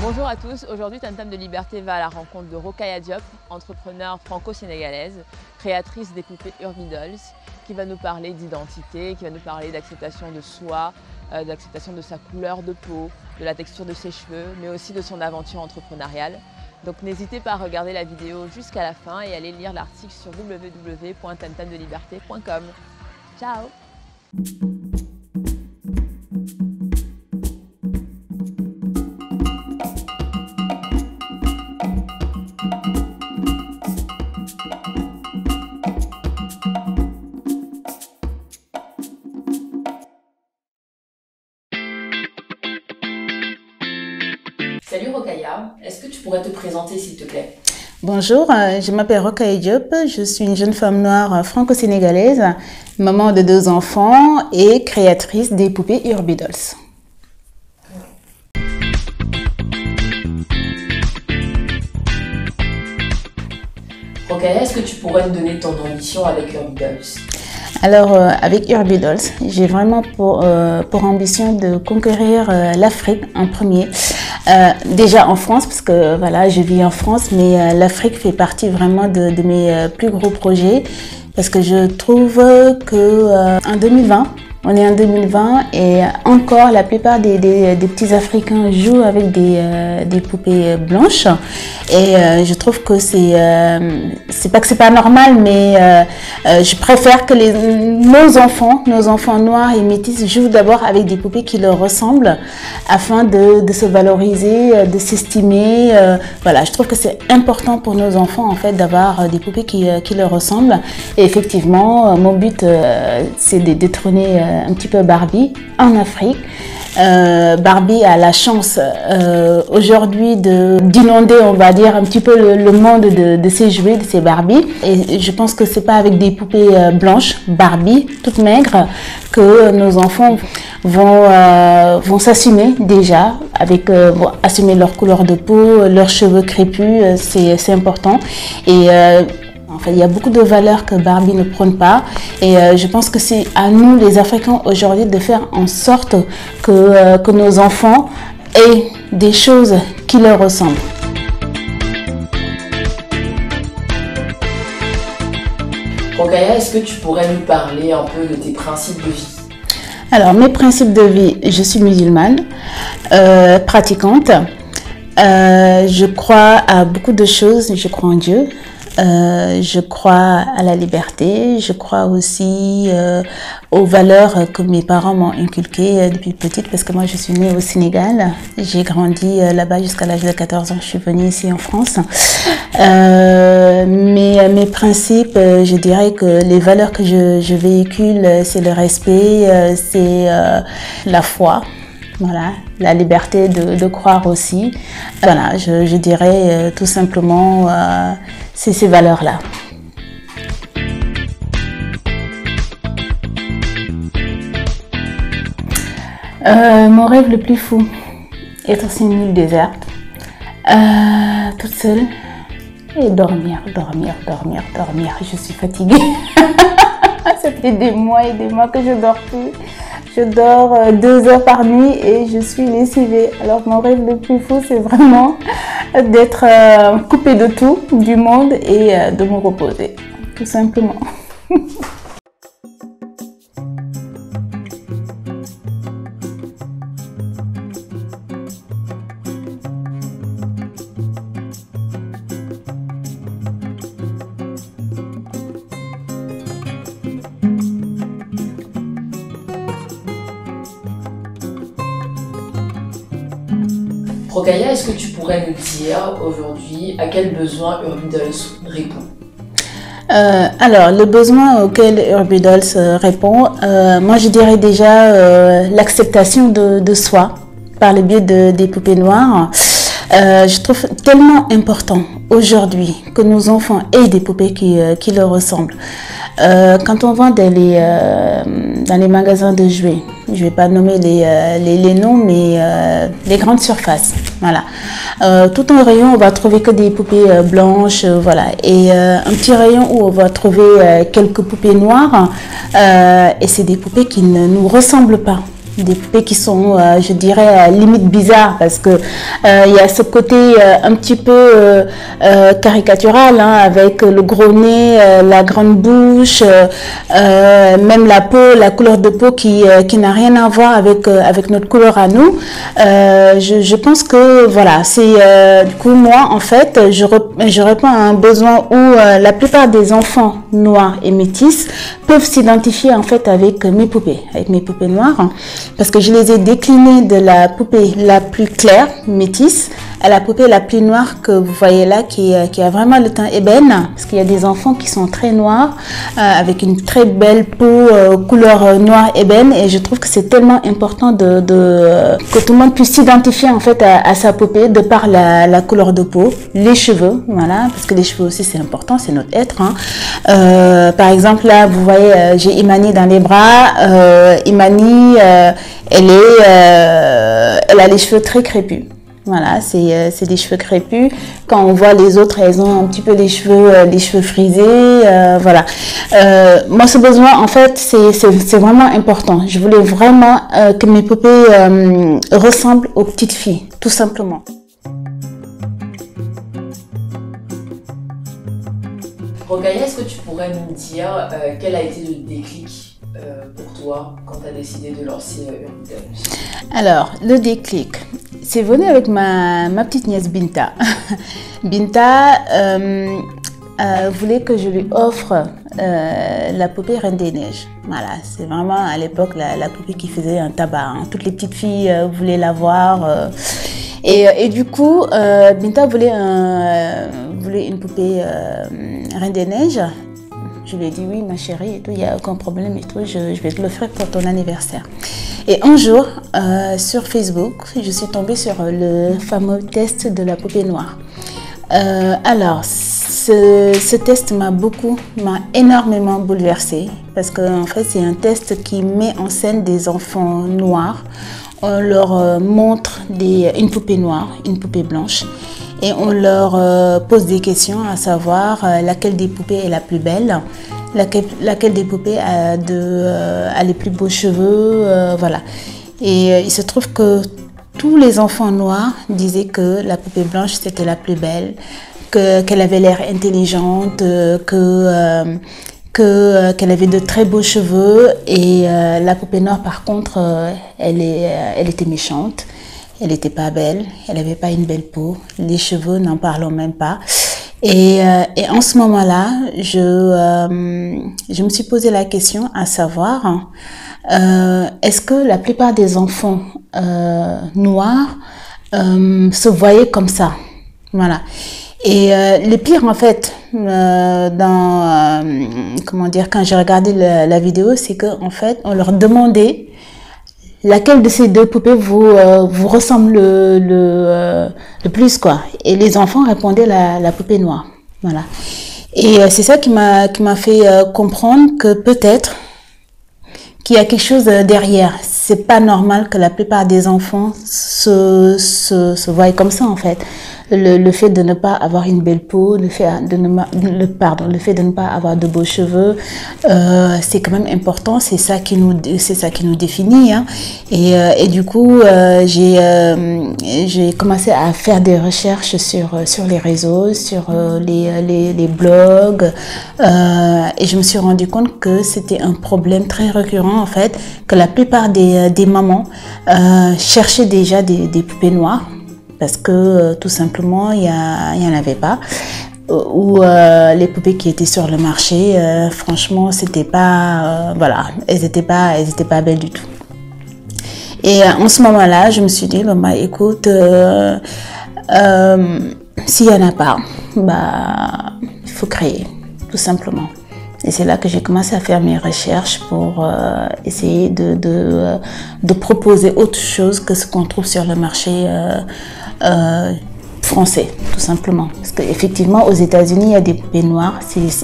Bonjour à tous, aujourd'hui Tam Tam de Liberté va à la rencontre de Rokhaya Diop, entrepreneure franco-sénégalaise, créatrice des poupées Urbidols, qui va nous parler d'identité, qui va nous parler d'acceptation de soi, d'acceptation de sa couleur de peau, de la texture de ses cheveux, mais aussi de son aventure entrepreneuriale. Donc n'hésitez pas à regarder la vidéo jusqu'à la fin et aller lire l'article sur www.tamtamdeliberté.com. Ciao! Salut Rokhaya, est-ce que tu pourrais te présenter s'il te plaît? Bonjour, je m'appelle Rokhaya Diop, je suis une jeune femme noire franco-sénégalaise, maman de 2 enfants et créatrice des poupées Urbidols. Rokhaya, est-ce que tu pourrais nous donner ton ambition avec Urbidols? Alors, avec Urbidols, j'ai vraiment pour ambition de conquérir l'Afrique en premier. Déjà en France, parce que voilà, je vis en France, mais l'Afrique fait partie vraiment de mes plus gros projets, parce que je trouve que en 2020, on est en 2020 et encore la plupart des petits Africains jouent avec des poupées blanches et je trouve que c'est pas que c'est pas normal, mais je préfère que nos enfants noirs et métis jouent d'abord avec des poupées qui leur ressemblent afin de se valoriser, de s'estimer. Voilà, je trouve que c'est important pour nos enfants en fait d'avoir des poupées qui leur ressemblent. Et effectivement, mon but c'est de détrôner un petit peu Barbie en Afrique. Barbie a la chance aujourd'hui d'inonder, on va dire, un petit peu le monde de ses jouets, de ses Barbie. Et je pense que c'est pas avec des poupées blanches, Barbie, toutes maigres, que nos enfants vont s'assumer déjà, avec assumer leur couleur de peau, leurs cheveux crépus, c'est important. Et enfin, il y a beaucoup de valeurs que Barbie ne prône pas et je pense que c'est à nous les Africains aujourd'hui de faire en sorte que nos enfants aient des choses qui leur ressemblent. Rokhaya, est-ce que tu pourrais nous parler un peu de tes principes de vie? Alors, mes principes de vie, je suis musulmane, pratiquante, je crois à beaucoup de choses, je crois en Dieu. Je crois à la liberté, je crois aussi aux valeurs que mes parents m'ont inculquées depuis petite parce que moi je suis née au Sénégal, j'ai grandi là-bas jusqu'à l'âge de 14 ans, je suis venue ici en France. Mes principes, je dirais que les valeurs que je véhicule, c'est le respect, c'est la foi. Voilà, la liberté de croire aussi. Voilà, je dirais tout simplement c'est ces valeurs-là. Mon rêve le plus fou, être sur une île déserte, toute seule, et dormir. Je suis fatiguée. Ça fait des mois et des mois que je dors plus. Je dors 2 heures par nuit et je suis lessivée. Alors mon rêve le plus fou, c'est vraiment d'être coupée de tout, du monde et de me reposer, tout simplement. Rokhaya, est-ce que tu pourrais nous dire aujourd'hui à quel besoin Urbidols répond? Alors, le besoin auquel Urbidols répond, moi je dirais déjà l'acceptation de soi par le biais des poupées noires. Je trouve tellement important aujourd'hui que nos enfants aient des poupées qui leur ressemblent. Quand on va dans les magasins de jouets, je ne vais pas nommer les noms, mais les grandes surfaces, voilà. Tout en rayon, on va trouver que des poupées blanches, voilà. Et un petit rayon où on va trouver quelques poupées noires, et c'est des poupées qui ne nous ressemblent pas. des poupées qui sont, je dirais, limite bizarres, parce que il y a ce côté un petit peu caricatural, hein, avec le gros nez, la grande bouche, même la peau, la couleur de peau qui n'a rien à voir avec notre couleur à nous. Je pense que voilà, c'est du coup moi en fait je réponds à un besoin où la plupart des enfants noirs et métis peuvent s'identifier en fait avec mes poupées noires, hein, parce que je les ai déclinées de la poupée la plus claire, métisse, à la poupée la plus noire que vous voyez là, qui a vraiment le teint ébène, parce qu'il y a des enfants qui sont très noirs, avec une très belle peau couleur noire ébène, et je trouve que c'est tellement important que tout le monde puisse s'identifier en fait à sa poupée de par la couleur de peau, les cheveux, voilà, parce que les cheveux aussi c'est important, c'est notre être, hein. Par exemple là vous voyez j'ai Imani dans les bras. Imani elle a les cheveux très crépus. Voilà, c'est des cheveux crépus. Quand on voit les autres, elles ont un petit peu les cheveux frisés. Voilà. Moi, ce besoin, en fait, c'est vraiment important. Je voulais vraiment que mes poupées ressemblent aux petites filles, tout simplement. Rokhaya, est-ce que tu pourrais nous dire quel a été le déclic pour toi quand tu as décidé de lancer Urbidols? Alors, le déclic, c'est venu avec ma petite nièce Binta. Binta voulait que je lui offre la poupée Reine des Neiges. Voilà, c'est vraiment à l'époque la poupée qui faisait un tabac, hein. Toutes les petites filles voulaient l'avoir. Et du coup, Binta voulait une poupée Reine des Neiges. Je lui ai dit oui ma chérie, et tout, il n'y a aucun problème, et tout, je vais te l'offrir pour ton anniversaire. Et un jour, sur Facebook, je suis tombée sur le fameux test de la poupée noire. Alors, ce test m'a énormément bouleversée, parce qu'en fait, c'est un test qui met en scène des enfants noirs. On leur montre une poupée noire, une poupée blanche, et on leur pose des questions, à savoir laquelle des poupées est la plus belle, laquelle des poupées a les plus beaux cheveux, voilà. Et il se trouve que tous les enfants noirs disaient que la poupée blanche c'était la plus belle, qu'elle avait l'air intelligente, qu'elle avait de très beaux cheveux, et la poupée noire par contre elle était méchante. Elle n'était pas belle, elle n'avait pas une belle peau, les cheveux n'en parlons même pas. Et en ce moment-là, je me suis posé la question à savoir, est-ce que la plupart des enfants noirs se voyaient comme ça? Voilà. Et le pire en fait, comment dire, quand j'ai regardé la vidéo, c'est qu'en fait, on leur demandait laquelle de ces deux poupées vous ressemble le plus, quoi. Et les enfants répondaient la poupée noire. Voilà. Et c'est ça qui m'a fait comprendre que peut-être qu'il y a quelque chose derrière. C'est pas normal que la plupart des enfants se voient comme ça, en fait. Le fait de ne pas avoir une belle peau, le fait de ne pas avoir de beaux cheveux, c'est quand même important. C'est ça qui nous définit, hein. Et du coup, j'ai commencé à faire des recherches sur les réseaux, sur les blogs, et je me suis rendu compte que c'était un problème très récurrent, en fait, que la plupart des mamans cherchaient déjà des poupées noires, parce que tout simplement il y en avait pas, ou les poupées qui étaient sur le marché, franchement c'était pas voilà, elles étaient pas belles du tout. Et en ce moment-là je me suis dit bah écoute, s'il y en a pas, bah il faut créer, tout simplement. Et c'est là que j'ai commencé à faire mes recherches pour essayer de proposer autre chose que ce qu'on trouve sur le marché français, tout simplement. Parce qu'effectivement, aux États-Unis, il y a des poupées noires.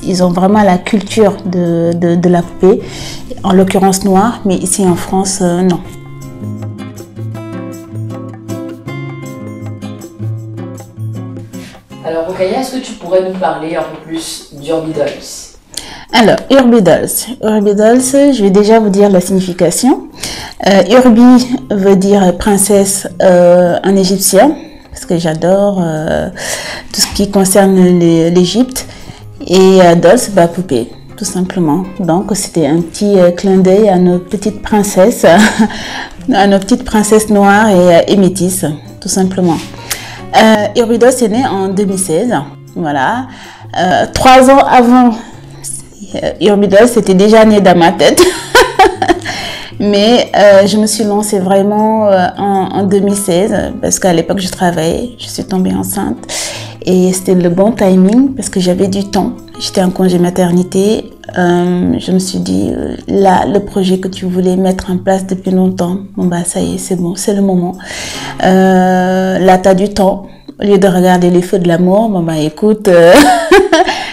Ils ont vraiment la culture de la poupée, en l'occurrence noire, mais ici en France, non. Alors Rokhaya, est-ce que tu pourrais nous parler un peu plus d'Urbidols? Alors, Urbidols. Urbidols, je vais déjà vous dire la signification. Urbi veut dire princesse en égyptien, parce que j'adore tout ce qui concerne l'Égypte. Et dolls, bah, poupée, tout simplement. Donc, c'était un petit clin d'œil à nos petites princesses, à nos petites princesses noires et métisses, tout simplement. Urbidols est né en 2016, voilà. 3 ans avant Urbidols, c'était déjà né dans ma tête. Mais je me suis lancée vraiment en 2016 parce qu'à l'époque je travaillais, je suis tombée enceinte et c'était le bon timing parce que j'avais du temps. J'étais en congé maternité. Je me suis dit, là, le projet que tu voulais mettre en place depuis longtemps, bon bah ça y est, c'est bon, c'est le moment. Là, tu as du temps. Au lieu de regarder les feux de l'amour, bon bah écoute,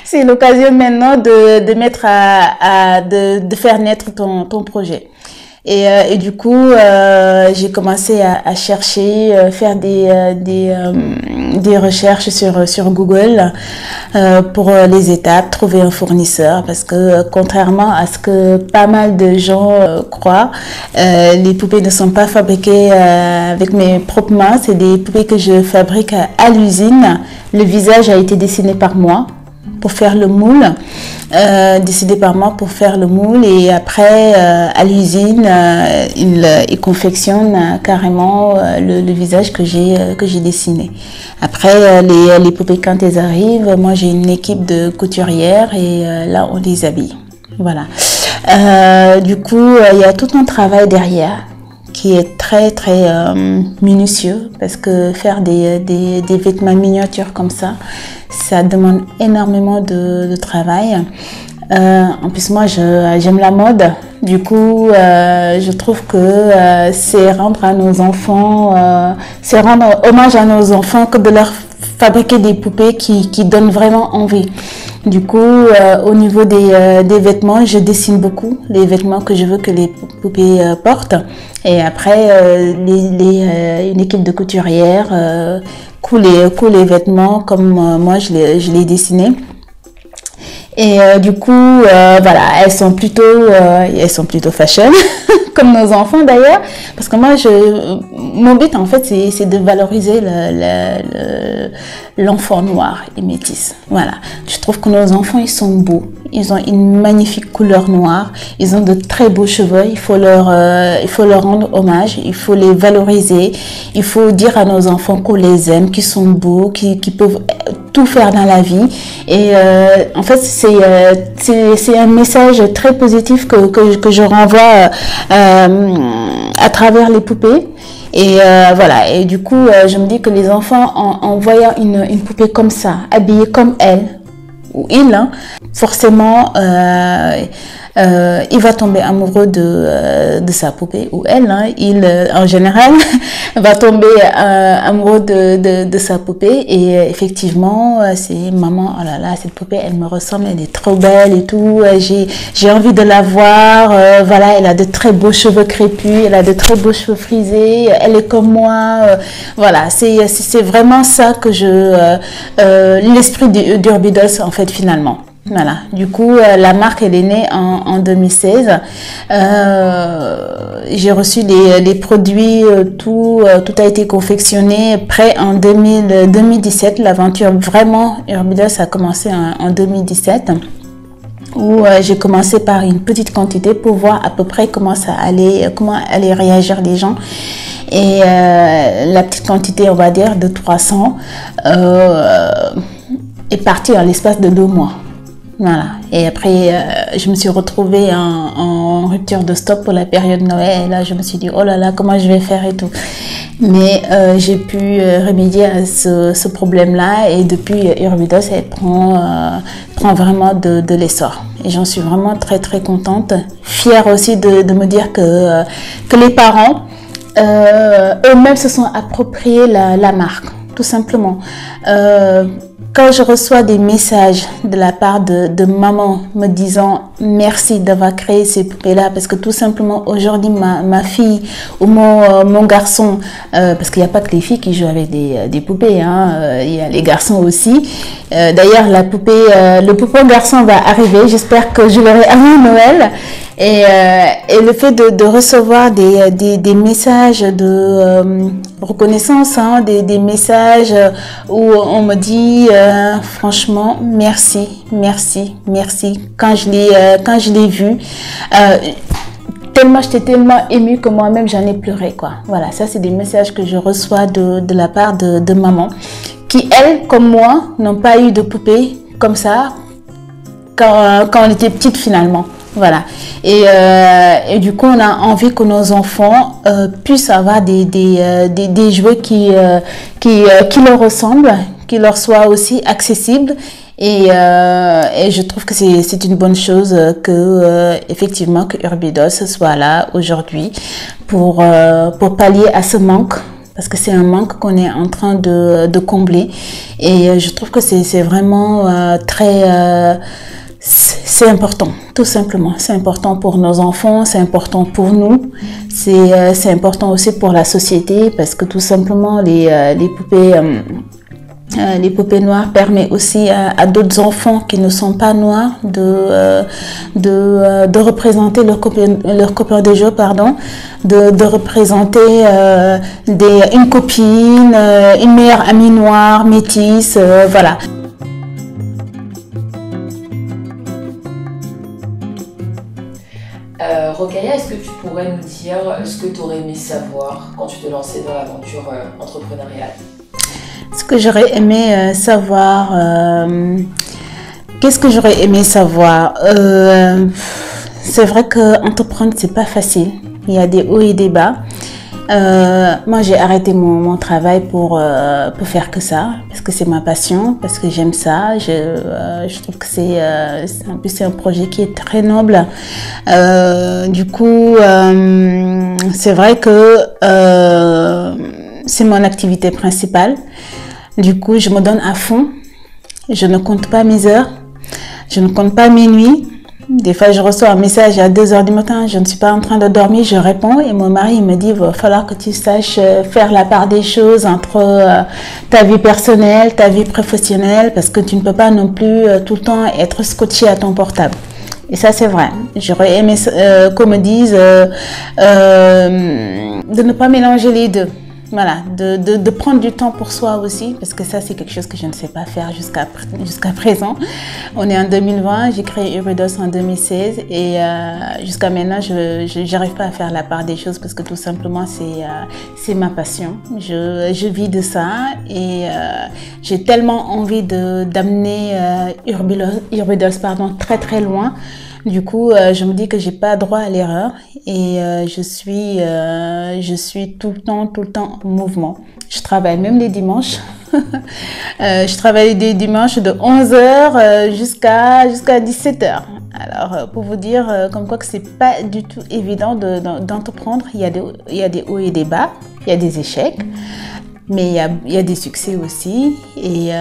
c'est l'occasion maintenant de mettre de faire naître ton projet. Et du coup, j'ai commencé à chercher, faire des recherches sur Google pour les étapes, trouver un fournisseur, parce que contrairement à ce que pas mal de gens croient, les poupées ne sont pas fabriquées avec mes propres mains, c'est des poupées que je fabrique à l'usine. Le visage a été dessiné par moi pour faire le moule, décidé par moi pour faire le moule, et après à l'usine il confectionne carrément le visage que j'ai dessiné. Après les poupées, quand elles arrivent, moi j'ai une équipe de couturières et là on les habille, voilà. Du coup il y a tout un travail derrière qui est très minutieux, parce que faire des vêtements miniatures comme ça demande énormément de travail. En plus moi j'aime la mode, du coup je trouve que c'est rendre à nos enfants, c'est rendre hommage à nos enfants que de leur fabriquer des poupées qui donnent vraiment envie. Du coup, au niveau des vêtements, je dessine beaucoup les vêtements que je veux que les poupées portent. Et après, une équipe de couturières coud les vêtements comme moi je l'ai dessiné. Et du coup, voilà, elles sont plutôt fashion, comme nos enfants d'ailleurs, parce que moi, mon but en fait, c'est de valoriser l'enfant noir et métis. Voilà, je trouve que nos enfants, ils sont beaux, ils ont une magnifique couleur noire, ils ont de très beaux cheveux, il faut leur rendre hommage, il faut les valoriser, il faut dire à nos enfants qu'on les aime, qu'ils sont beaux, qu'ils peuvent tout faire dans la vie. Et en fait, c'est un message très positif que je renvoie à travers les poupées. Et voilà, et du coup je me dis que les enfants, en voyant une poupée comme ça, habillée comme elle ou il, hein, forcément il va tomber amoureux de sa poupée, ou elle, hein, il en général va tomber amoureux de sa poupée. Et effectivement c'est maman, oh là là, cette poupée elle me ressemble, elle est trop belle et tout, j'ai envie de la voir, voilà, elle a de très beaux cheveux crépus, elle a de très beaux cheveux frisés, elle est comme moi, voilà, c'est vraiment ça que l'esprit d'Urbidols en fait finalement. Voilà, du coup la marque elle est née en 2016. J'ai reçu les produits, tout a été confectionné, prêt en 2017. L'aventure vraiment Urbidols a commencé en 2017, où j'ai commencé par une petite quantité pour voir à peu près comment allaient réagir les gens. Et la petite quantité, on va dire de 300 est partie en l'espace de 2 mois. Voilà. Et après, je me suis retrouvée en rupture de stock pour la période Noël. Et là, je me suis dit, oh là là, comment je vais faire et tout. Mais j'ai pu remédier à ce problème-là. Et depuis, Urbidols, elle prend vraiment de l'essor. Et j'en suis vraiment très contente. Fière aussi de me dire que les parents, eux-mêmes se sont appropriés la marque, tout simplement. quand je reçois des messages de la part de maman me disant merci d'avoir créé ces poupées-là, parce que tout simplement aujourd'hui ma fille ou mon garçon, parce qu'il n'y a pas que les filles qui jouent avec des poupées, hein, il y a les garçons aussi. D'ailleurs le poupon garçon va arriver, j'espère que je l'aurai avant Noël. Et le fait de recevoir des messages de reconnaissance, hein, des messages où on me dit franchement merci. Quand je l'ai vu, j'étais tellement émue que moi-même j'en ai pleuré, quoi. Voilà, ça c'est des messages que je reçois de la part de maman, qui elles, comme moi, n'ont pas eu de poupée comme ça quand on était petite finalement. Voilà, et du coup on a envie que nos enfants puissent avoir des jouets qui leur ressemblent, qui leur soient aussi accessibles, et je trouve que c'est une bonne chose que effectivement que Urbidols soit là aujourd'hui pour pallier à ce manque. Parce que c'est un manque qu'on est en train de combler, et je trouve que c'est vraiment c'est important, tout simplement. C'est important pour nos enfants, c'est important pour nous, c'est important aussi pour la société, parce que tout simplement les poupées noires permettent aussi à d'autres enfants qui ne sont pas noirs de représenter leurs copains de jeu, de représenter une copine, une meilleure amie noire, métisse, voilà. Rokhaya, est-ce que tu pourrais nous dire ce que tu aurais aimé savoir quand tu te lançais dans l'aventure entrepreneuriale? Ce que j'aurais aimé savoir, qu'est-ce que j'aurais aimé savoir? C'est vrai que entreprendre c'est pas facile. Il y a des hauts et des bas. Moi j'ai arrêté mon travail pour faire que ça, parce que c'est ma passion, parce que j'aime ça. Je trouve que c'est un projet qui est très noble. Du coup c'est vrai que c'est mon activité principale. Du coup je me donne à fond, je ne compte pas mes heures, je ne compte pas mes nuits. Des fois, je reçois un message à 2 h du matin, je ne suis pas en train de dormir, je réponds, et mon mari me dit il va falloir que tu saches faire la part des choses entre ta vie personnelle, ta vie professionnelle, parce que tu ne peux pas non plus tout le temps être scotché à ton portable. Et ça, c'est vrai. J'aurais aimé qu'on me dise de ne pas mélanger les deux. Voilà, de prendre du temps pour soi aussi, parce que ça c'est quelque chose que je ne sais pas faire jusqu'à présent. On est en 2020, j'ai créé Urbidols en 2016, et jusqu'à maintenant je n'arrive pas à faire la part des choses, parce que tout simplement c'est ma passion. Je vis de ça, et j'ai tellement envie d'amener Urbidols très très loin. Du coup, je me dis que j'ai pas droit à l'erreur, et je suis tout le temps en mouvement. Je travaille même les dimanches. Je travaille des dimanches de 11 h jusqu'à 17 h. Alors, pour vous dire comme quoi que c'est pas du tout évident d'entreprendre. Il y a des hauts et des bas, il y a des échecs, mais il y a des succès aussi, et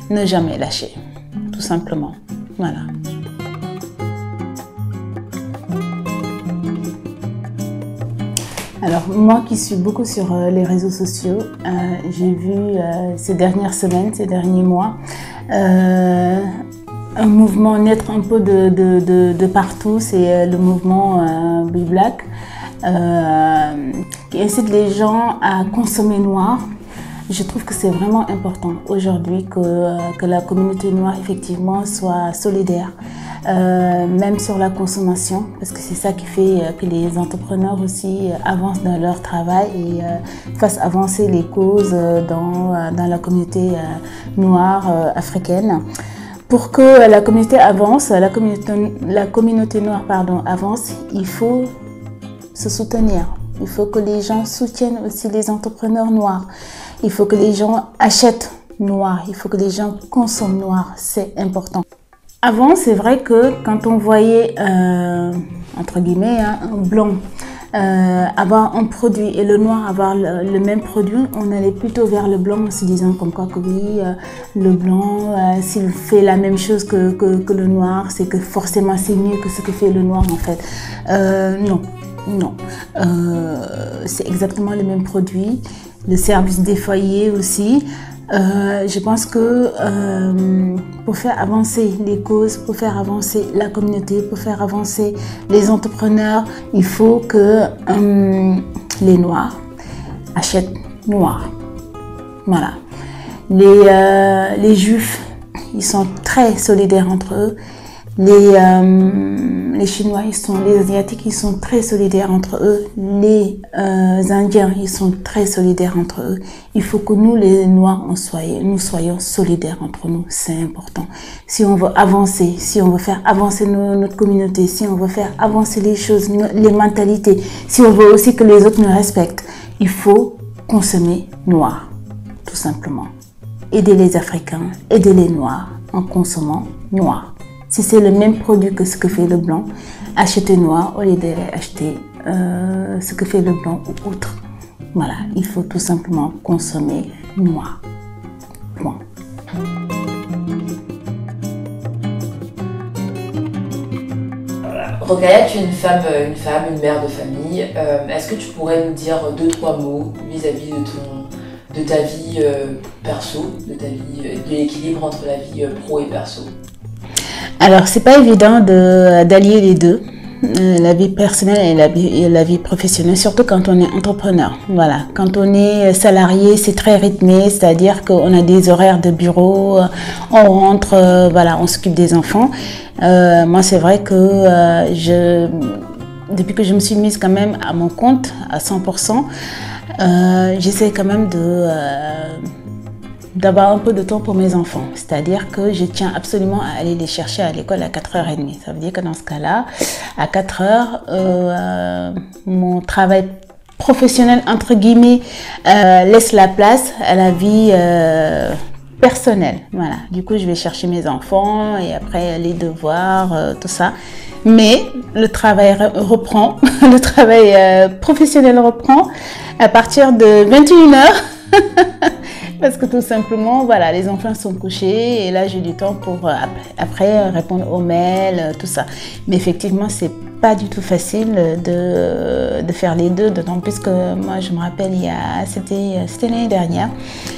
ne jamais lâcher, tout simplement. Voilà. Alors moi qui suis beaucoup sur les réseaux sociaux, j'ai vu ces dernières semaines, ces derniers mois, un mouvement naître un peu de partout. C'est le mouvement Be Black, qui incite les gens à consommer noir. Je trouve que c'est vraiment important aujourd'hui que la communauté noire effectivement soit solidaire, même sur la consommation, parce que c'est ça qui fait que les entrepreneurs aussi avancent dans leur travail et fassent avancer les causes dans la communauté noire africaine. Pour que la communauté avance, la communauté noire avance, il faut se soutenir. Il faut que les gens soutiennent aussi les entrepreneurs noirs. Il faut que les gens achètent noir. Il faut que les gens consomment noir. C'est important. Avant, c'est vrai que quand on voyait, entre guillemets, un blanc avoir un produit et le noir avoir le même produit, on allait plutôt vers le blanc en se disant comme quoi que oui, le blanc, s'il fait la même chose que le noir, c'est que forcément c'est mieux que ce que fait le noir en fait. Non, non. C'est exactement le même produit. Le service des foyers aussi. Je pense que pour faire avancer les causes, pour faire avancer la communauté, pour faire avancer les entrepreneurs, il faut que les Noirs achètent noir. Voilà. Les Juifs, ils sont très solidaires entre eux. Les Chinois, les Asiatiques, ils sont très solidaires entre eux. Les Indiens, ils sont très solidaires entre eux. Il faut que nous, les Noirs, nous soyons solidaires entre nous. C'est important. Si on veut avancer, si on veut faire avancer notre communauté, si on veut faire avancer les choses, les mentalités, si on veut aussi que les autres nous respectent, il faut consommer noir, tout simplement. Aider les Africains, aider les Noirs en consommant noir. Si c'est le même produit que ce que fait le blanc, achetez noir au lieu d'acheter ce que fait le blanc ou autre. Voilà, il faut tout simplement consommer noir. Point. Rokhaya, tu es une femme, une mère de famille. Est-ce que tu pourrais nous dire 2-3 mots vis-à-vis de ta vie perso, de l'équilibre entre la vie pro et perso? Alors, c'est pas évident d'allier les deux, la vie personnelle et la vie professionnelle, surtout quand on est entrepreneur. Voilà, quand on est salarié, c'est très rythmé, c'est-à-dire qu'on a des horaires de bureau, on rentre, voilà, on s'occupe des enfants. Moi, c'est vrai que depuis que je me suis mise quand même à mon compte à 100%, j'essaie quand même d'avoir un peu de temps pour mes enfants. C'est-à-dire que je tiens absolument à aller les chercher à l'école à 4h30. Ça veut dire que dans ce cas-là, à 4h, mon travail professionnel, entre guillemets, laisse la place à la vie personnelle. Voilà. Du coup, je vais chercher mes enfants et après les devoirs, tout ça. Mais le travail reprend, le travail professionnel reprend à partir de 21h. Parce que tout simplement, voilà, les enfants sont couchés et là j'ai du temps pour après répondre aux mails, tout ça. Mais effectivement, c'est pas du tout facile de faire les deux, d'autant plus que moi je me rappelle, c'était l'année dernière,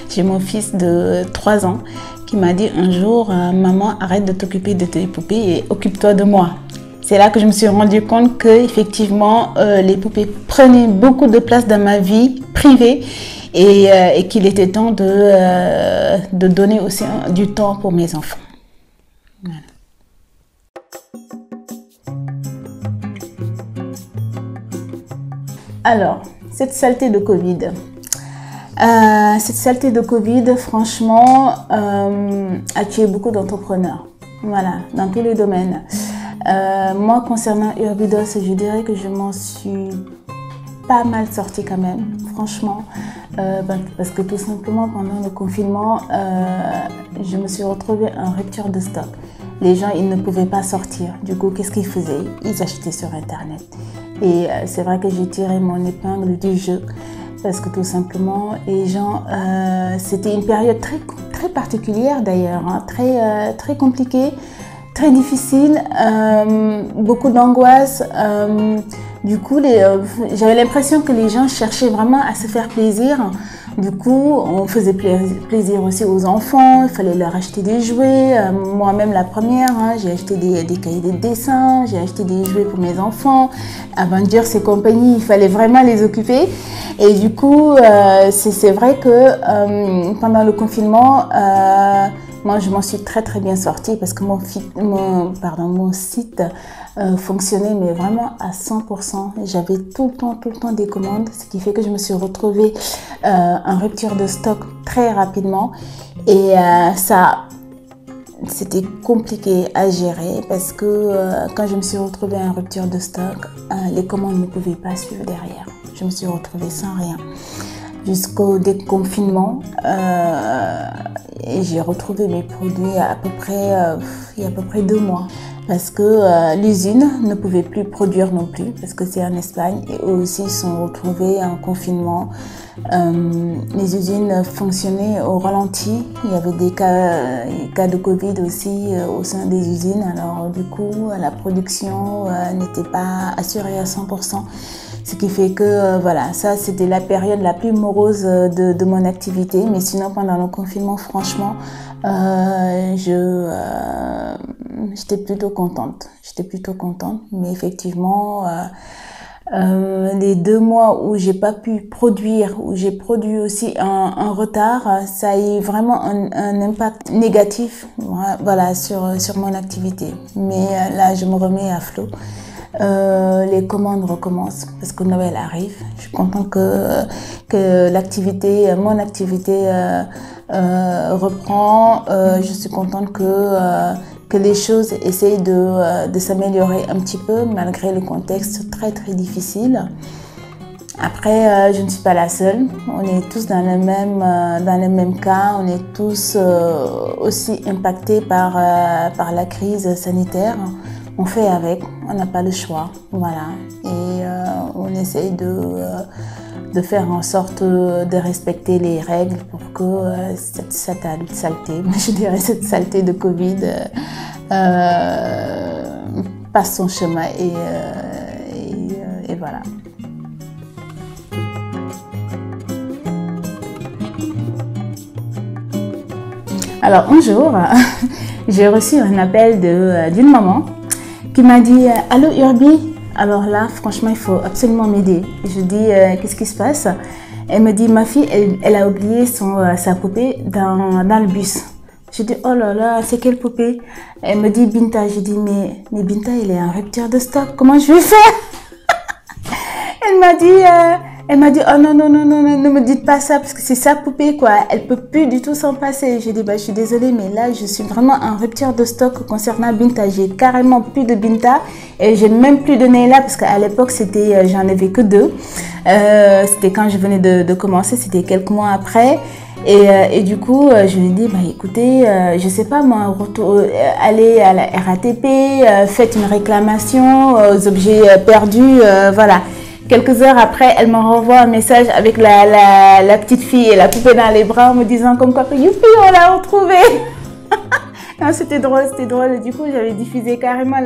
j'ai mon fils de 3 ans qui m'a dit un jour, maman, arrête de t'occuper de tes poupées et occupe-toi de moi. C'est là que je me suis rendu compte que effectivement les poupées prenaient beaucoup de place dans ma vie privée. Et qu'il était temps de donner aussi du temps pour mes enfants. Voilà. Alors, cette saleté de Covid. Franchement, a tué beaucoup d'entrepreneurs. Voilà, dans tous les domaines. Moi, concernant Urbidos, je dirais que je m'en suis pas mal sortie quand même, franchement, parce que tout simplement pendant le confinement, je me suis retrouvée en rupture de stock. Les gens, ils ne pouvaient pas sortir. Du coup, qu'est-ce qu'ils faisaient? Ils achetaient sur Internet. Et c'est vrai que j'ai tiré mon épingle du jeu parce que tout simplement, les gens, c'était une période très particulière d'ailleurs, hein, très compliquée, très difficile, beaucoup d'angoisse. Du coup, j'avais l'impression que les gens cherchaient vraiment à se faire plaisir. Du coup, on faisait plaisir aussi aux enfants, il fallait leur acheter des jouets. Moi-même, la première, hein, j'ai acheté des cahiers de dessin, j'ai acheté des jouets pour mes enfants. Avengers et compagnie, il fallait vraiment les occuper. Et du coup, c'est vrai que pendant le confinement, moi, je m'en suis très bien sortie parce que mon site fonctionnait mais vraiment à 100%. J'avais tout le temps des commandes, ce qui fait que je me suis retrouvée en rupture de stock très rapidement. Et c'était compliqué à gérer parce que quand je me suis retrouvée en rupture de stock, les commandes ne pouvaient pas suivre derrière. Je me suis retrouvée sans rien. jusqu'au déconfinement. Et j'ai retrouvé mes produits il y a à peu près 2 mois. Parce que l'usine ne pouvait plus produire non plus, parce que c'est en Espagne, et eux aussi sont retrouvés en confinement. Les usines fonctionnaient au ralenti, il y avait des cas de Covid aussi au sein des usines, alors du coup la production n'était pas assurée à 100%. Ce qui fait que voilà, ça c'était la période la plus morose de mon activité, mais sinon pendant le confinement, franchement, j'étais plutôt contente. Mais effectivement, les 2 mois où j'ai pas pu produire, où j'ai produit aussi en retard, ça a eu vraiment un impact négatif, voilà, sur mon activité. Mais là, je me remets à flot. Les commandes recommencent parce que Noël arrive. Je suis contente que mon activité reprend. Je suis contente que les choses essayent de s'améliorer un petit peu malgré le contexte très très difficile. Après, je ne suis pas la seule. On est tous dans le même cas. On est tous aussi impactés par la crise sanitaire. On fait avec, on n'a pas le choix, voilà. Et on essaye de faire en sorte de respecter les règles pour que cette saleté, je dirais cette saleté de Covid, passe son chemin et voilà. Alors un jour, j'ai reçu un appel d'une maman qui m'a dit « Allô Urbi ?» Alors là, franchement, il faut absolument m'aider. Je dis « Qu'est-ce qui se passe ?» Elle me dit « Ma fille, elle a oublié sa poupée dans le bus. » Je dis « Oh là là, c'est quelle poupée ?» Elle me dit « Binta ». Je dis « Mais Binta, elle est en rupture de stock. Comment je vais faire ?» Elle m'a dit « Oh non, ne me dites pas ça parce que c'est sa poupée quoi. Elle peut plus du tout s'en passer. » J'ai dit « Bah, je suis désolée, mais là, je suis vraiment en rupture de stock concernant Binta. J'ai carrément plus de Binta et j'ai même plus de Neyla parce qu'à l'époque, j'en avais que 2. C'était quand je venais de commencer, c'était quelques mois après. Et du coup, je lui ai dit, bah, écoutez, je sais pas moi, allez à la RATP, faites une réclamation aux objets perdus, voilà. Quelques heures après, elle me renvoie un message avec la petite fille et la poupée dans les bras en me disant comme quoi, youpi, on l'a retrouvée. Non, c'était drôle. Du coup, j'avais diffusé carrément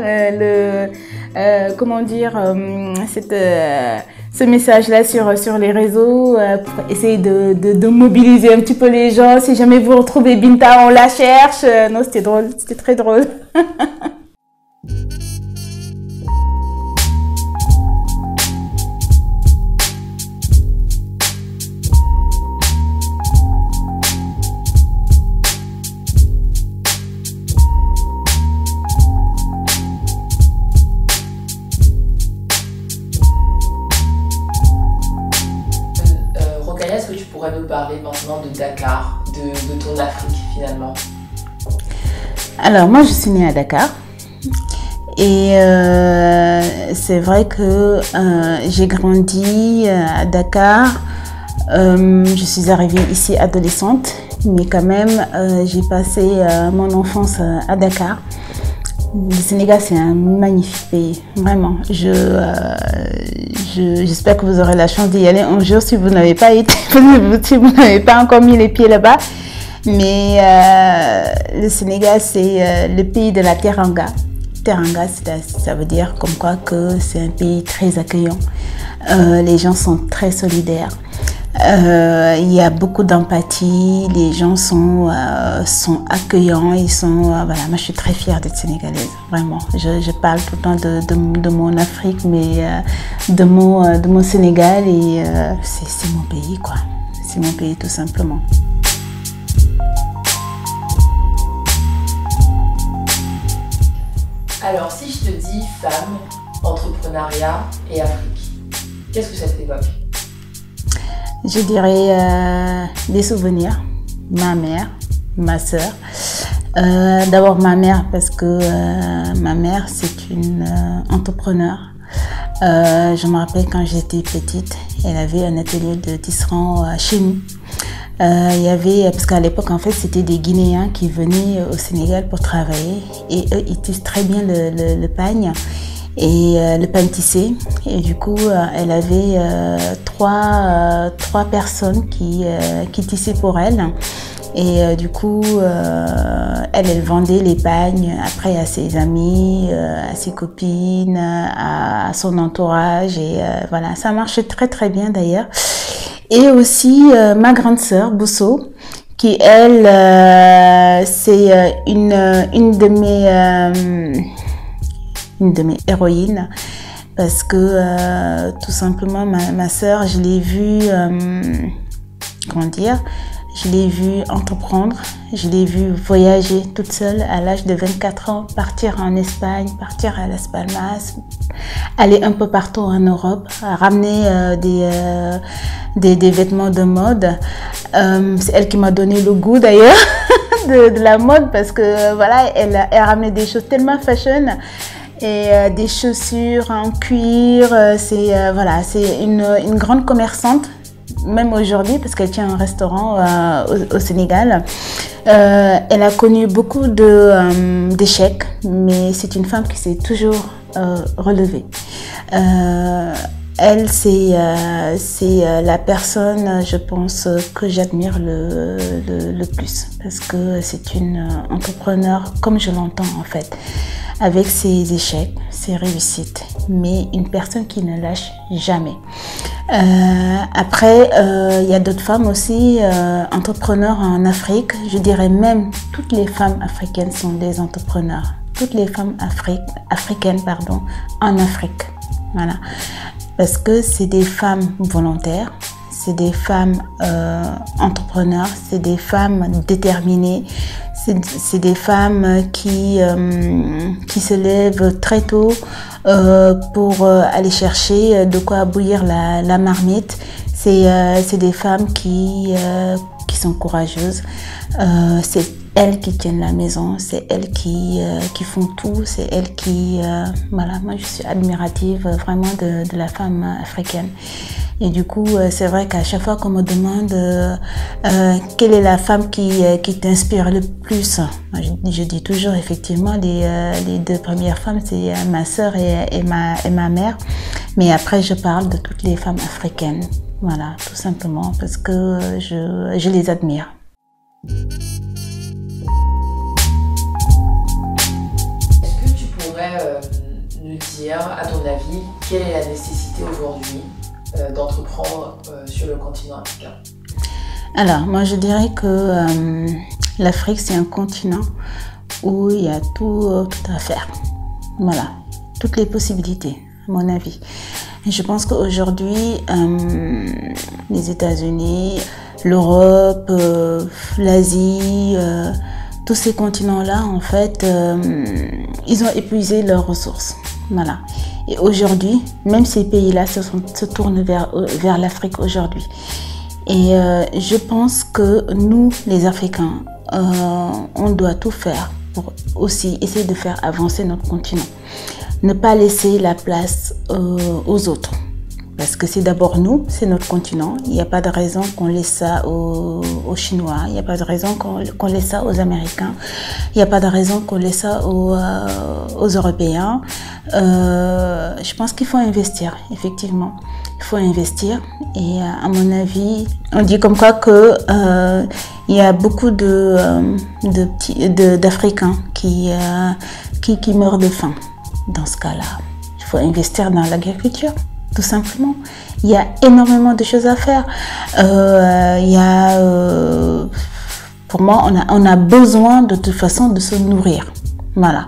ce message-là sur les réseaux pour essayer de mobiliser un petit peu les gens. Si jamais vous retrouvez Binta, on la cherche. Non, c'était drôle, c'était très drôle. Est-ce que tu pourrais nous parler maintenant de Dakar, de ton Afrique finalement? Alors moi je suis née à Dakar et c'est vrai que j'ai grandi à Dakar. Je suis arrivée ici adolescente, mais quand même j'ai passé mon enfance à Dakar. Le Sénégal, c'est un magnifique pays, vraiment. J'espère que vous aurez la chance d'y aller un jour si vous n'avez pas été, si vous n'avez pas encore mis les pieds là-bas. Mais le Sénégal, c'est le pays de la Teranga. Teranga, ça veut dire comme quoi que c'est un pays très accueillant. Les gens sont très solidaires. Il y a beaucoup d'empathie, les gens sont accueillants, voilà, moi je suis très fière d'être sénégalaise, vraiment. Je parle tout le temps de mon Afrique, mais de mon Sénégal et c'est mon pays quoi, c'est mon pays tout simplement. Alors si je te dis femme, entrepreneuriat et Afrique, qu'est-ce que ça t'évoque? Je dirais des souvenirs, ma mère, ma sœur. D'abord ma mère parce que ma mère c'est une entrepreneur. Je me rappelle quand j'étais petite, Elle avait un atelier de tisserand chez nous. Il y avait, parce qu'à l'époque, en fait, c'était des Guinéens qui venaient au Sénégal pour travailler. Et eux, ils tissent très bien le pagne et le pagne tissé. Et du coup, elle avait trois personnes qui tissaient pour elle. Et du coup, elle vendait les pagnes après à ses amis, à ses copines, à son entourage. Et voilà, ça marchait très très bien d'ailleurs. Et aussi ma grande sœur, Bousso, qui elle, c'est une de mes héroïnes. Parce que tout simplement, ma sœur, je l'ai vue, comment dire, je l'ai vue entreprendre, je l'ai vue voyager toute seule à l'âge de 24 ans, partir en Espagne, partir à Las Palmas, aller un peu partout en Europe, ramener des vêtements de mode. C'est elle qui m'a donné le goût d'ailleurs de la mode parce que voilà, elle ramenait des choses tellement fashion. Et des chaussures en cuir, voilà, c'est une grande commerçante. Même aujourd'hui, parce qu'elle tient un restaurant au Sénégal. Elle a connu beaucoup d'échecs, mais c'est une femme qui s'est toujours relevée. Elle, c'est la personne, je pense, que j'admire le plus, parce que c'est une entrepreneur comme je l'entends en fait, avec ses échecs, ses réussites, mais une personne qui ne lâche jamais. Après, il y a d'autres femmes aussi, entrepreneurs en Afrique. Je dirais même toutes les femmes africaines sont des entrepreneurs. Toutes les femmes africaines, pardon, en Afrique. Voilà. Parce que c'est des femmes volontaires, c'est des femmes entrepreneurs, c'est des femmes déterminées, c'est des femmes qui se lèvent très tôt pour aller chercher de quoi bouillir la marmite. C'est des femmes qui sont courageuses. C'est elles qui tiennent la maison, c'est elles qui font tout, c'est elles qui... voilà, moi je suis admirative vraiment de la femme africaine. Et du coup, c'est vrai qu'à chaque fois qu'on me demande quelle est la femme qui t'inspire le plus, je dis toujours effectivement les deux premières femmes, c'est ma sœur et ma mère. Mais après, je parle de toutes les femmes africaines. Voilà, tout simplement parce que je les admire. Est-ce que tu pourrais nous dire, à ton avis, quelle est la nécessité aujourd'hui d'entreprendre sur le continent africain? Alors, moi je dirais que l'Afrique c'est un continent où il y a tout à faire. Voilà, toutes les possibilités, à mon avis. Et je pense qu'aujourd'hui, les États-Unis, l'Europe, l'Asie, tous ces continents-là, en fait, ils ont épuisé leurs ressources. Voilà. Et aujourd'hui, même ces pays-là se tournent vers l'Afrique aujourd'hui. Et je pense que nous, les Africains, on doit tout faire pour aussi essayer de faire avancer notre continent. Ne pas laisser la place aux autres. Parce que c'est d'abord nous, c'est notre continent. Il n'y a pas de raison qu'on laisse ça aux Chinois. Il n'y a pas de raison qu'on laisse ça aux Américains. Il n'y a pas de raison qu'on laisse ça aux Européens. Je pense qu'il faut investir, effectivement. Il faut investir. Et à mon avis, on dit comme quoi que il y a beaucoup d'Africains qui meurent de faim. Dans ce cas-là, il faut investir dans l'agriculture. Tout simplement. Il y a énormément de choses à faire. Pour moi, on a besoin de toute façon de se nourrir. Voilà.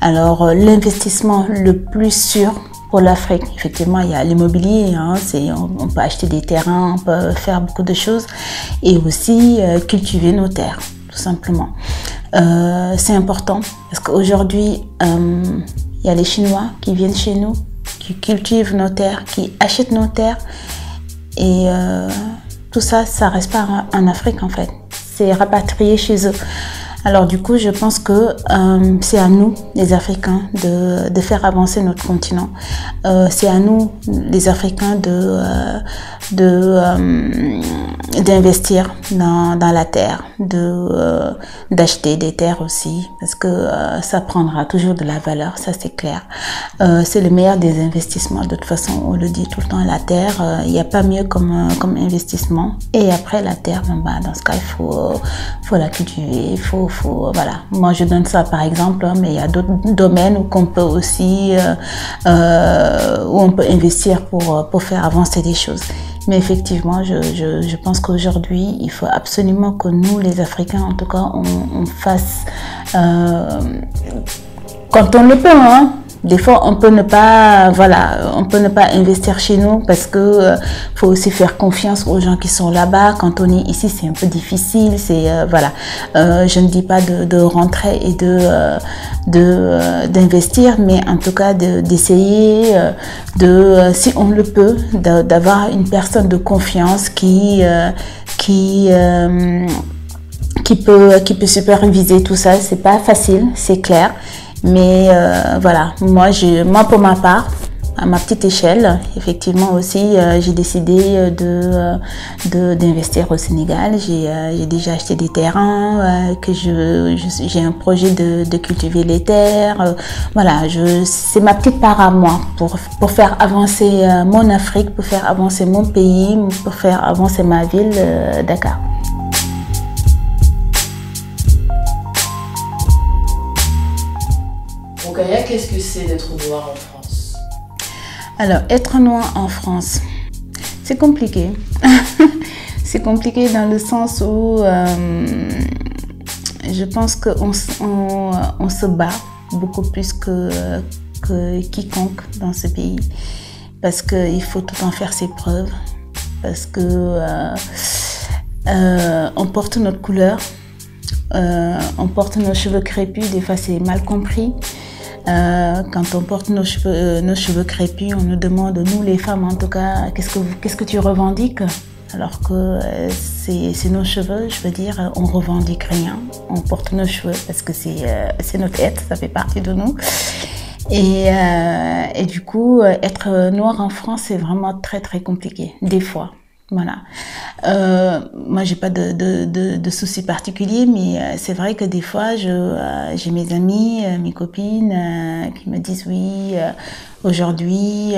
Alors, l'investissement le plus sûr pour l'Afrique, effectivement, il y a l'immobilier. Hein, on peut acheter des terrains, on peut faire beaucoup de choses. Et aussi cultiver nos terres, tout simplement. C'est important parce qu'aujourd'hui, il y a les Chinois qui viennent chez nous, qui cultivent nos terres, qui achètent nos terres. Et tout ça, ça reste pas en Afrique en fait. C'est rapatrié chez eux. Alors du coup, je pense que c'est à nous, les Africains, de faire avancer notre continent. C'est à nous, les Africains, d'investir dans la terre, d'acheter des terres aussi, parce que ça prendra toujours de la valeur, ça c'est clair. C'est le meilleur des investissements. De toute façon, on le dit tout le temps, la terre, il n'y a pas mieux comme investissement. Et après la terre, dans ce cas, il faut la cultiver, voilà. Moi, je donne ça par exemple, mais il y a d'autres domaines où on peut aussi, où on peut investir pour faire avancer des choses. Mais effectivement, je pense qu'aujourd'hui, il faut absolument que nous, les Africains, en tout cas, on fasse quand on le peut, hein. Des fois, on peut ne pas investir chez nous parce que faut aussi faire confiance aux gens qui sont là-bas. Quand on est ici, c'est un peu difficile. Je ne dis pas de rentrer et d'investir, mais en tout cas d'essayer si on le peut, d'avoir une personne de confiance qui peut superviser tout ça. C'est pas facile, c'est clair. Mais voilà, moi pour ma part, à ma petite échelle, effectivement aussi, j'ai décidé d'investir au Sénégal. J'ai déjà acheté des terrains, j'ai un projet de cultiver les terres. Voilà, c'est ma petite part à moi pour faire avancer mon Afrique, pour faire avancer mon pays, pour faire avancer ma ville, Dakar. Rokhaya, qu'est-ce que c'est d'être noire en France? Alors, être noire en France, c'est compliqué. C'est compliqué dans le sens où je pense qu'on se bat beaucoup plus que quiconque dans ce pays. Parce qu'il faut tout le temps faire ses preuves. Parce que on porte notre couleur. On porte nos cheveux crépus, des fois c'est mal compris. Quand on porte nos cheveux crépus, on nous demande, nous les femmes en tout cas, qu'est-ce que tu revendiques? Alors que c'est nos cheveux, je veux dire, on revendique rien. On porte nos cheveux parce que c'est notre être, ça fait partie de nous. Et du coup, être noire en France, c'est vraiment très très compliqué, des fois. Voilà. Moi, j'ai pas de soucis particuliers, mais c'est vrai que des fois, j'ai mes amis, mes copines qui me disent oui, aujourd'hui,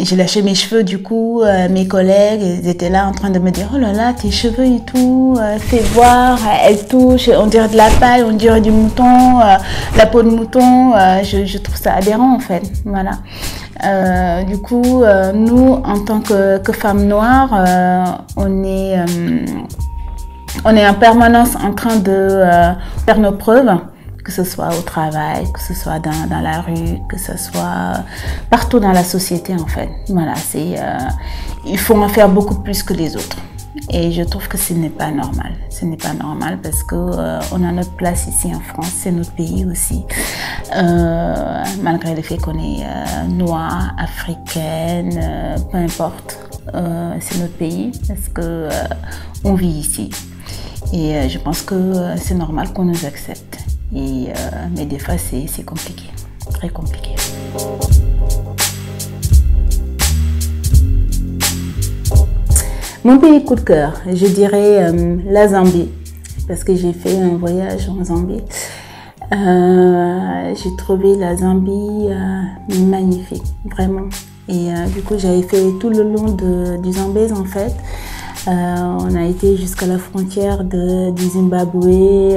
j'ai lâché mes cheveux, du coup, mes collègues, ils étaient là en train de me dire, oh là là, tes cheveux et tout, fais voir, elles touchent, on dirait de la paille, on dirait du mouton, la peau de mouton, je trouve ça aberrant en fait, voilà. Du coup, nous, en tant que femmes noires, on est en permanence en train de faire nos preuves, que ce soit au travail, que ce soit dans la rue, que ce soit partout dans la société en fait. Voilà, il faut en faire beaucoup plus que les autres. Et je trouve que ce n'est pas normal. Ce n'est pas normal parce que on a notre place ici en France, c'est notre pays aussi. Malgré le fait qu'on est noire, africaine, peu importe, c'est notre pays parce que on vit ici. Et je pense que c'est normal qu'on nous accepte. Mais des fois, c'est compliqué, très compliqué. Mon pays coup de cœur, je dirais la Zambie, parce que j'ai fait un voyage en Zambie. J'ai trouvé la Zambie magnifique, vraiment. Et du coup, j'avais fait tout le long du Zambèze en fait. On a été jusqu'à la frontière du Zimbabwe,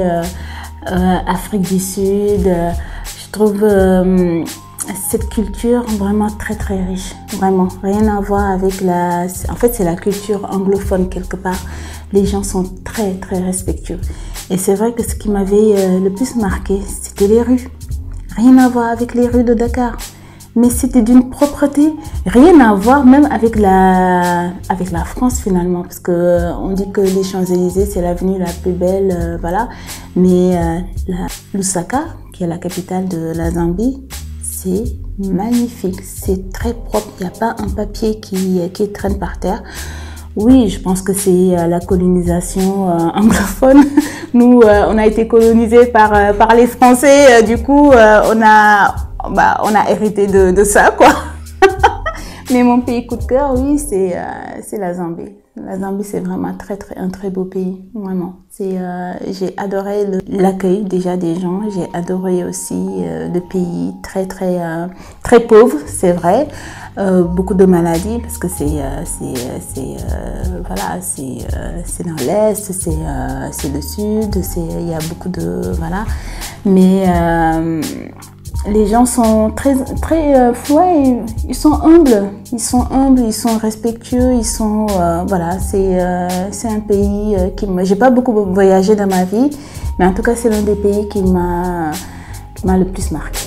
Afrique du Sud. Je trouve cette culture vraiment très très riche, vraiment rien à voir avec en fait c'est la culture anglophone quelque part. Les gens sont très très respectueux et c'est vrai que ce qui m'avait le plus marqué c'était les rues, rien à voir avec les rues de Dakar, mais c'était d'une propreté, rien à voir même avec la France finalement, parce que on dit que les Champs-Élysées c'est l'avenue la plus belle, voilà, mais Lusaka qui est la capitale de la Zambie, c'est magnifique, c'est très propre, il n'y a pas un papier qui traîne par terre. Oui, je pense que c'est la colonisation anglophone. Nous, on a été colonisés par les Français. Du coup, on a hérité de ça, quoi. Mais mon pays coup de cœur, oui, c'est la Zambie. La Zambie, c'est vraiment un très beau pays, vraiment. J'ai adoré l'accueil déjà des gens. J'ai adoré aussi le pays très pauvre, c'est vrai. Beaucoup de maladies parce que voilà, c'est dans l'est, c'est le sud, il y a beaucoup de voilà. Mais les gens sont ouais, ils sont humbles, ils sont respectueux, voilà, c'est un pays j'ai pas beaucoup voyagé dans ma vie, mais en tout cas c'est l'un des pays qui m'a le plus marqué.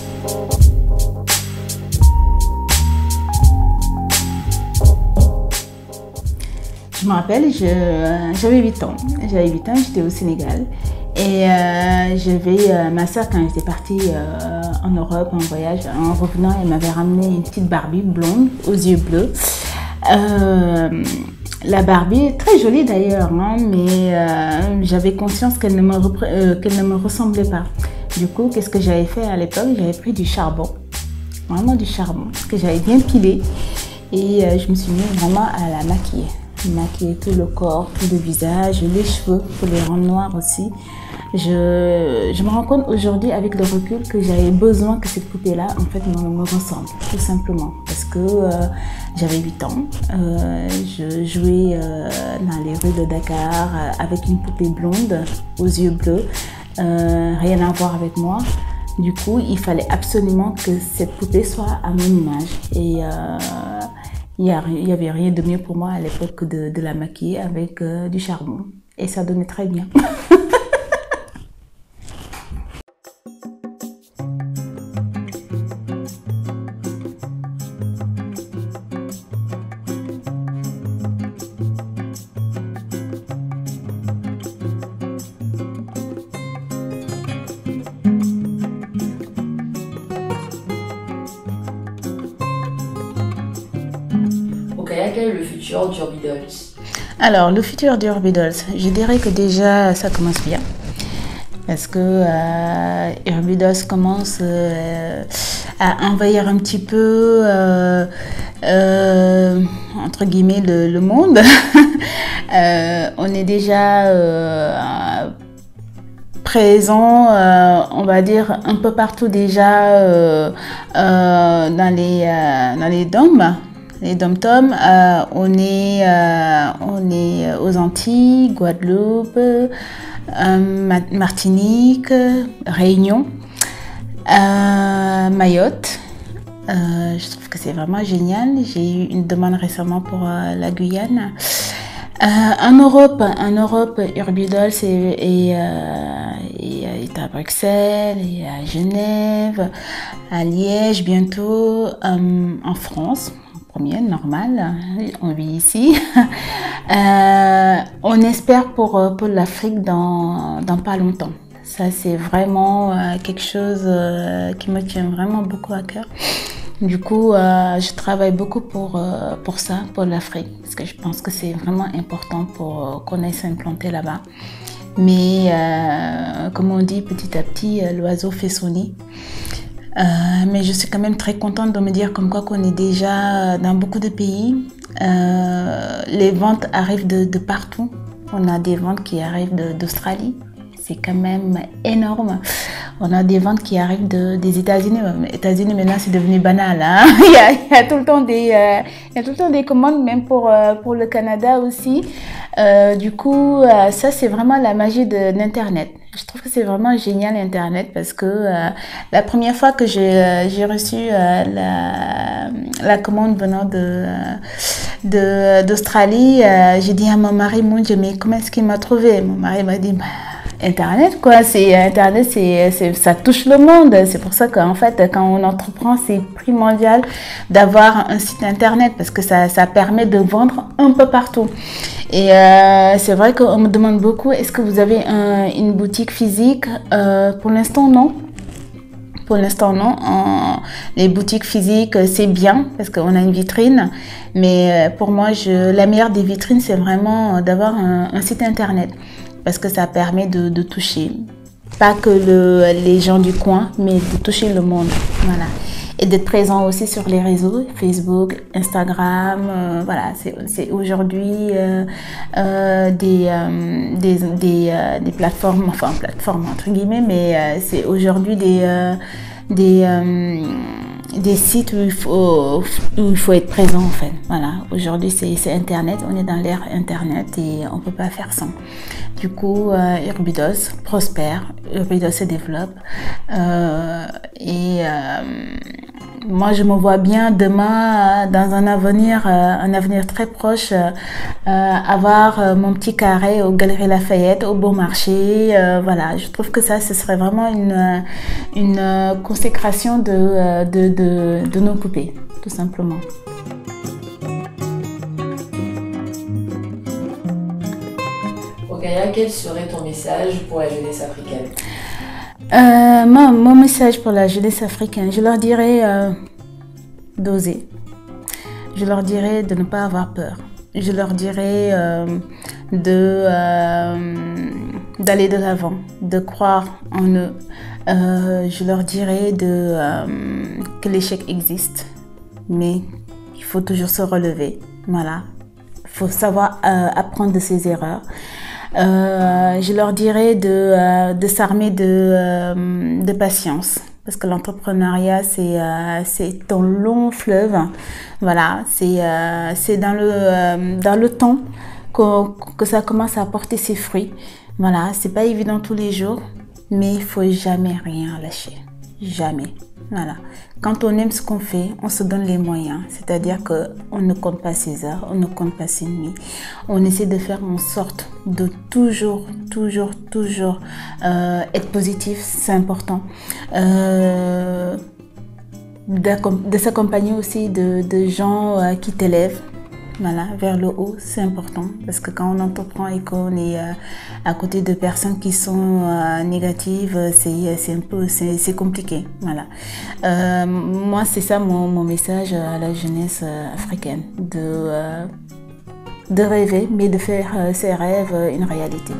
Je me rappelle, j'avais 8 ans. J'avais 8 ans, j'étais au Sénégal. Et ma soeur, quand j'étais partie en Europe en voyage, en revenant, elle m'avait ramené une petite Barbie blonde aux yeux bleus. La Barbie est très jolie d'ailleurs, hein, mais j'avais conscience qu'elle ne me ressemblait pas. Du coup, qu'est-ce que j'avais fait à l'époque? J'avais pris du charbon, vraiment du charbon, que j'avais bien pilé. Et je me suis mis vraiment à la maquiller tout le corps, tout le visage, les cheveux pour les rendre noirs aussi. Je me rends compte aujourd'hui avec le recul que j'avais besoin que cette poupée-là en fait me ressemble, tout simplement. Parce que j'avais 8 ans, je jouais dans les rues de Dakar avec une poupée blonde aux yeux bleus, rien à voir avec moi. Du coup, il fallait absolument que cette poupée soit à mon image. Et il n'y avait rien de mieux pour moi à l'époque que de la maquiller avec du charbon. Et ça donnait très bien. Quel est le futur d'Urby Dolls? Alors, le futur d'Urby Dolls, je dirais que déjà, ça commence bien. Parce que Urby Dolls commence à envahir un petit peu, entre guillemets, le monde. On est déjà présent, on va dire, un peu partout déjà dans les DOM. Les dom-toms, on est aux Antilles, Guadeloupe, Martinique, Réunion, Mayotte. Je trouve que c'est vraiment génial. J'ai eu une demande récemment pour la Guyane. En Europe, Urby Dolls est à Bruxelles, et à Genève, à Liège bientôt, en France. Première, normal, on vit ici. On espère pour l'Afrique dans pas longtemps. Ça, c'est vraiment quelque chose qui me tient vraiment beaucoup à cœur. Du coup, je travaille beaucoup pour ça, pour l'Afrique, parce que je pense que c'est vraiment important pour qu'on aille s'implanter là-bas. Mais comme on dit, petit à petit, l'oiseau fait son nid. Mais je suis quand même très contente de me dire comme quoi qu'on est déjà dans beaucoup de pays. Les ventes arrivent de partout. On a des ventes qui arrivent d'Australie. C'est quand même énorme. On a des ventes qui arrivent des États-Unis. Les États-Unis, maintenant, c'est devenu banal. Hein? Il y a tout le temps des commandes, même pour le Canada aussi. Du coup, ça, c'est vraiment la magie de l'Internet. Je trouve que c'est vraiment génial Internet parce que la première fois que j'ai reçu la commande venant d'Australie, j'ai dit à mon mari, mon Dieu, mais comment est-ce qu'il m'a trouvé? Mon mari m'a dit, Internet quoi, Internet, ça touche le monde. C'est pour ça qu'en fait, quand on entreprend, c'est primordial d'avoir un site Internet parce que ça permet de vendre un peu partout. Et c'est vrai qu'on me demande beaucoup, est-ce que vous avez une boutique physique? Pour l'instant, non. Pour l'instant, non. Les boutiques physiques, c'est bien parce qu'on a une vitrine. Mais pour moi, la meilleure des vitrines, c'est vraiment d'avoir un site internet. Parce que ça permet de toucher, pas que les gens du coin, mais de toucher le monde. Voilà. Et d'être présent aussi sur les réseaux, Facebook, Instagram. Voilà, c'est aujourd'hui des plateformes, enfin plateformes entre guillemets, mais c'est aujourd'hui des sites où il faut être présent en fait. Voilà, aujourd'hui c'est Internet, on est dans l'ère Internet et on peut pas faire sans. Du coup, Urbidos prospère, Urbidos se développe moi je me vois bien demain dans un avenir très proche avoir mon petit carré aux Galeries Lafayette, au Bon Marché. Voilà, je trouve que ça ce serait vraiment une consécration de nos poupées, tout simplement. Rokhaya, quel serait ton message pour la jeunesse africaine? Mon message pour la jeunesse africaine, je leur dirais d'oser. Je leur dirais de ne pas avoir peur. Je leur dirais d'aller de l'avant, de croire en eux. Je leur dirais que l'échec existe, mais il faut toujours se relever. Voilà, il faut savoir apprendre de ses erreurs. Je leur dirais de s'armer de patience, parce que l'entrepreneuriat c'est un long fleuve. Voilà, c'est dans le temps que ça commence à porter ses fruits. Voilà, c'est pas évident tous les jours, mais il faut jamais rien lâcher, jamais. Voilà. Quand on aime ce qu'on fait, on se donne les moyens. C'est-à-dire qu'on ne compte pas ses heures, on ne compte pas ses nuits. On essaie de faire en sorte de toujours être positif, c'est important. De s'accompagner aussi de gens qui t'élèvent. Voilà, vers le haut, c'est important parce que quand on entreprend et qu'on est à côté de personnes qui sont négatives, c'est compliqué. Voilà. Moi, c'est ça mon message à la jeunesse africaine, de rêver, mais de faire ses rêves une réalité.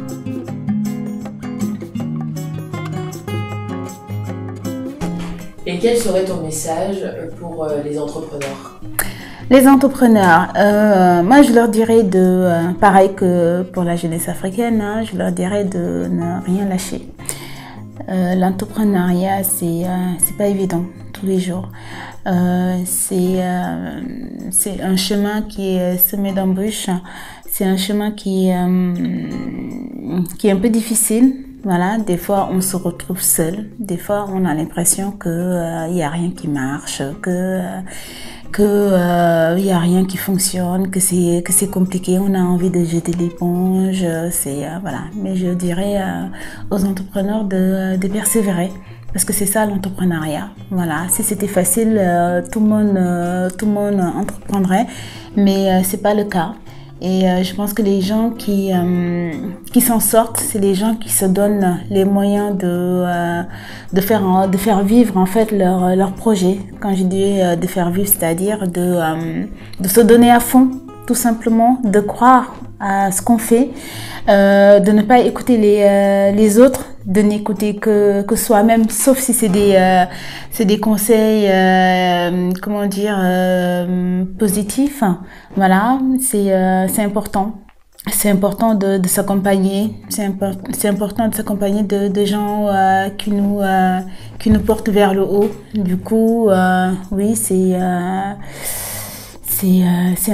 Et quel serait ton message pour les entrepreneurs? Les entrepreneurs, moi je leur dirais pareil que pour la jeunesse africaine, hein, je leur dirais de ne rien lâcher. L'entrepreneuriat, c'est pas évident tous les jours. C'est un chemin qui est semé d'embûches. C'est un chemin qui est un peu difficile. Voilà, des fois on se retrouve seul. Des fois on a l'impression que y a rien qui marche, que y a rien qui fonctionne, que c'est compliqué, on a envie de jeter l'éponge, voilà. Mais je dirais aux entrepreneurs de persévérer, parce que c'est ça l'entrepreneuriat. Voilà, si c'était facile, tout le monde entreprendrait, mais c'est pas le cas. Et je pense que les gens qui s'en sortent, c'est les gens qui se donnent les moyens de faire vivre en fait leur projet. Quand je dis de faire vivre, c'est-à-dire de se donner à fond, tout simplement, de croire à ce qu'on fait, de ne pas écouter les autres, de n'écouter que soi-même, sauf si c'est des conseils, comment dire, positifs. Voilà, c'est important. C'est important de s'accompagner. C'est important de s'accompagner de gens qui nous portent vers le haut. Du coup, oui, c'est un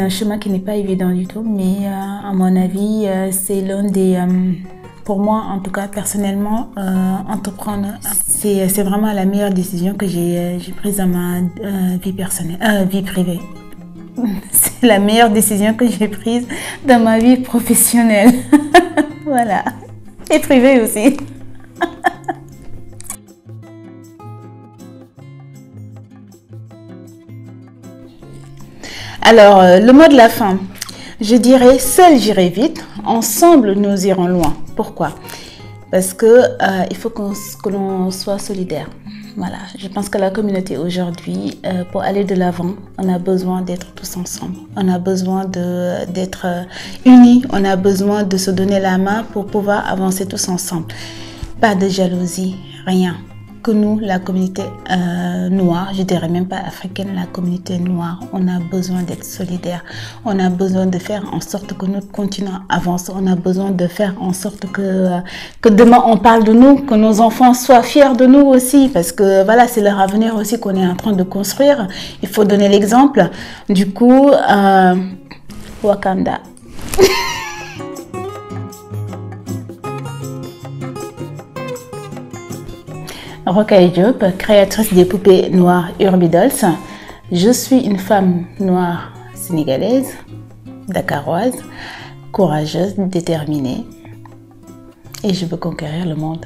chemin qui n'est pas évident du tout, mais à mon avis, c'est l'un des... pour moi, en tout cas, personnellement, entreprendre, c'est vraiment la meilleure décision que j'ai prise dans ma vie privée. C'est la meilleure décision que j'ai prise dans ma vie professionnelle. Voilà. Et privée aussi. Alors, le mot de la fin. Je dirais, seul j'irai vite, ensemble nous irons loin. Pourquoi? Parce que il faut que l'on soit solidaire. Voilà, je pense que la communauté aujourd'hui, pour aller de l'avant, on a besoin d'être tous ensemble. On a besoin d'être unis, on a besoin de se donner la main pour pouvoir avancer tous ensemble. Pas de jalousie, rien. Que nous, la communauté noire, je dirais même pas africaine, la communauté noire, on a besoin d'être solidaires. On a besoin de faire en sorte que notre continent avance. On a besoin de faire en sorte que demain on parle de nous, que nos enfants soient fiers de nous aussi, parce que voilà, c'est leur avenir aussi qu'on est en train de construire. Il faut donner l'exemple. Du coup, Wakanda. Rokhaya Diop, créatrice des poupées noires Urbidols. Je suis une femme noire sénégalaise, dakaroise, courageuse, déterminée et je veux conquérir le monde.